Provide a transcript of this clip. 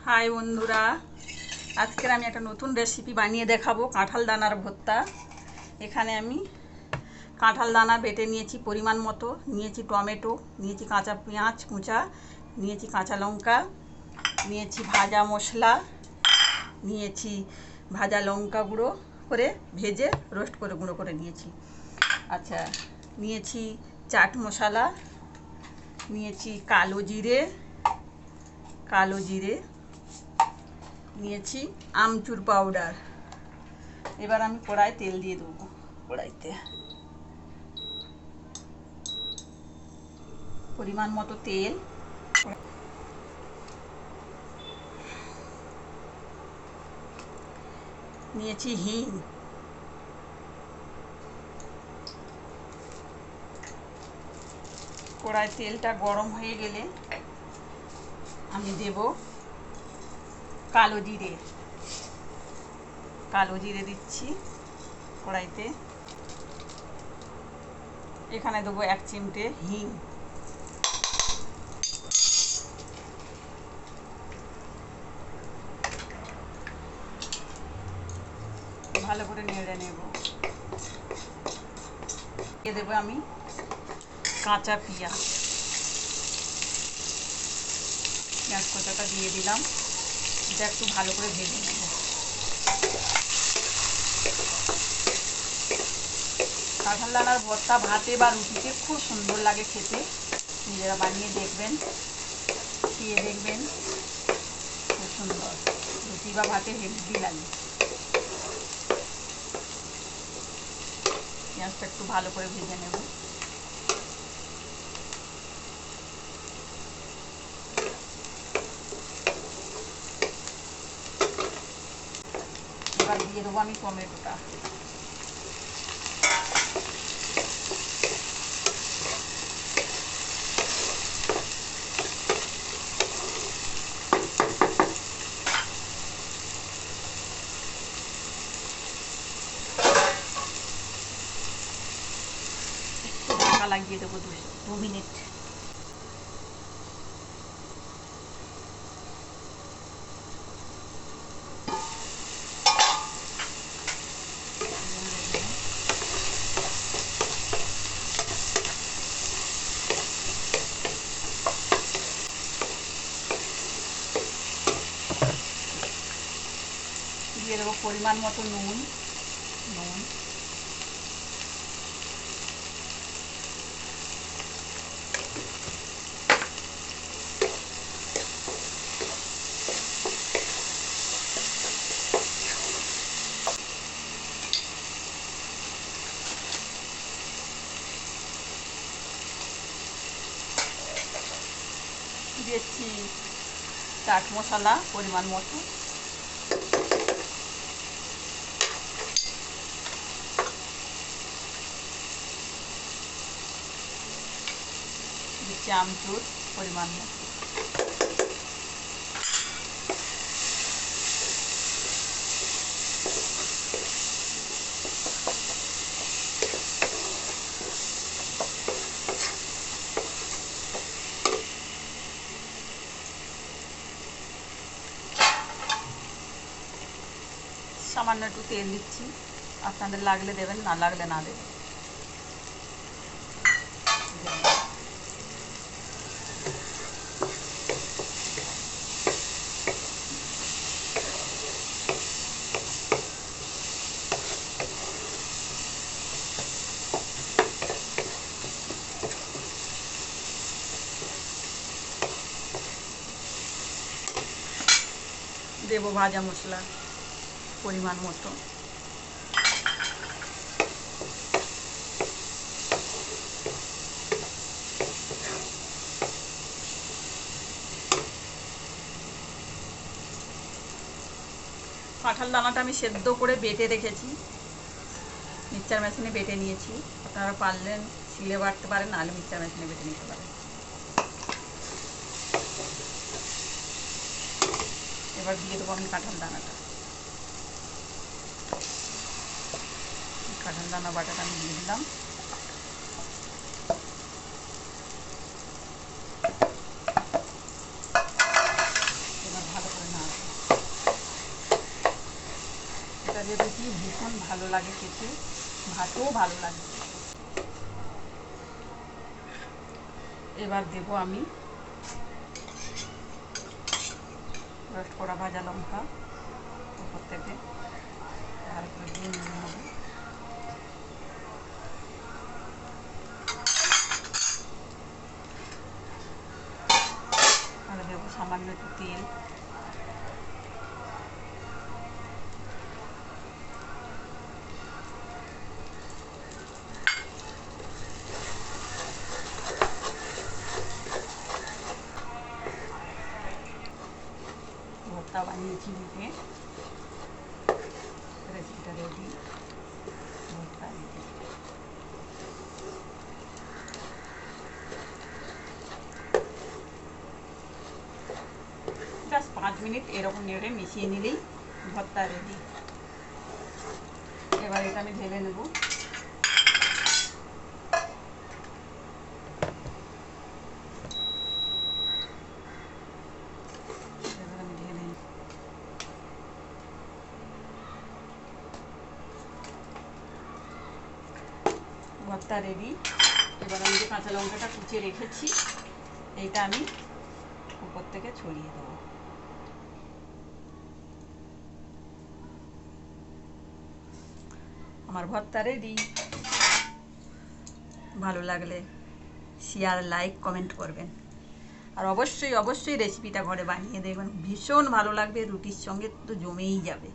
High বন্ধুরা, আজকের আমি একটা নতুন রেসিপি বানিয়ে দেখাবো, কাঁঠাল দানার ভর্তা। এখানে আমি কাঁঠাল দানা বেটে নিয়েছি পরিমাণ মতো, নিয়েছি টমেটো, নিয়েছি কাঁচা পেঁয়াজ কুচা, নিয়েছি কাঁচা লঙ্কা, নিয়েছি ভাজা মশলা, নিয়েছি ভাজা লঙ্কা গুঁড়ো করে ভেজে রোস্ট করে গুঁড়ো করে নিয়েছি। আচ্ছা, নিয়েছি চাট মশলা, নিয়েছি কালো জিরে, নিয়েছি আমচুর পাউডার। এবার আমি কড়াই তেল দিয়ে দেবো। কড়াইতে পরিমাণ মতো তেল, নিয়েছি হিং, কড়াই তেলটা গরম হয়ে গেলে আমি দেব কালো জিরে দিচ্ছি কড়াইতে। এখানে দেবো 1 চিমটে হিং, ভালো করে নেড়ে নেব। দিয়ে দেবো আমি কাঁচা পেঁয়াজ কচাটা দিয়ে দিলাম। এটা একটু ভালো করে ভেজে নেব। কাঁঠাল দানার ভর্তা ভাতে বা রুটিতে খুব সুন্দর লাগে খেতে। নিজেরা বানিয়ে দেখবেন, খেয়ে দেখবেন, খুব সুন্দর। রুটি বা ভাতে হেভি লাগে। পেঁয়াজটা একটু ভালো করে ভেজে নেব। এবার দিয়ে দেবো আমি টমেটোটা। একটু ঢাকা লাগিয়ে দেবো 2 মিনিট। দিয়ে দেবো পরিমাণ মতো নুন। দিয়েছি চাট মশলা পরিমাণ মতো। দিচ্ছি আমচুর পরিমাণ মতো। সামান্য একটু তেল দিচ্ছি, আপনাদের লাগলে দেবেন, না লাগলে না দেবেন। দেব ভাজা মশলা পরিমাণ মতো। কাঁঠাল দানাটা আমি সেদ্ধ করে বেটে রেখেছি, মিক্সচার মেশিনে বেটে নিয়েছি। আপনারা পারলেন শিলে বাটতে পারেন, নাহলে মিক্সচার মেশিনে বেটে নিতে পারেন। এবার দিয়ে দেবো আমি কাঁঠাল দানাটা। কাঁঠাল দানা বাটাটা আমি দিয়ে দিলাম। এবার ভালো করে নাড়ব। ভর্তার রুটি ভীষণ ভালো লাগে খেতে, ভাতও ভালো লাগে। এবার দেবো আমি রোস্ট করা ভাজা লঙ্কা উপর থেকে ভালো করে দিয়ে নিয়ে নেব। আর দেবো সামান্য একটু তেল। ভর্তা বানিয়েছি দিতে, রেসিপিটা রেডি। ভর্তা রেডি। জাস্ট 5 মিনিট এরকম নেড়ে মিশিয়ে নিলেই ভর্তা রেডি। এবার এটা আমি ঢেলে নেব। ভর্তা রেডি। এবার আমি যে কাঁচা লঙ্কাটা কুচিয়ে রেখেছি এইটা আমি উপর থেকে ছড়িয়ে দেবো। আমার ভর্তা রেডি। ভালো লাগলে শেয়ার, লাইক, কমেন্ট করবেন। আর অবশ্যই অবশ্যই রেসিপিটা ঘরে বানিয়ে দেখবেন, ভীষণ ভালো লাগবে, রুটির সঙ্গে তো জমেই যাবে।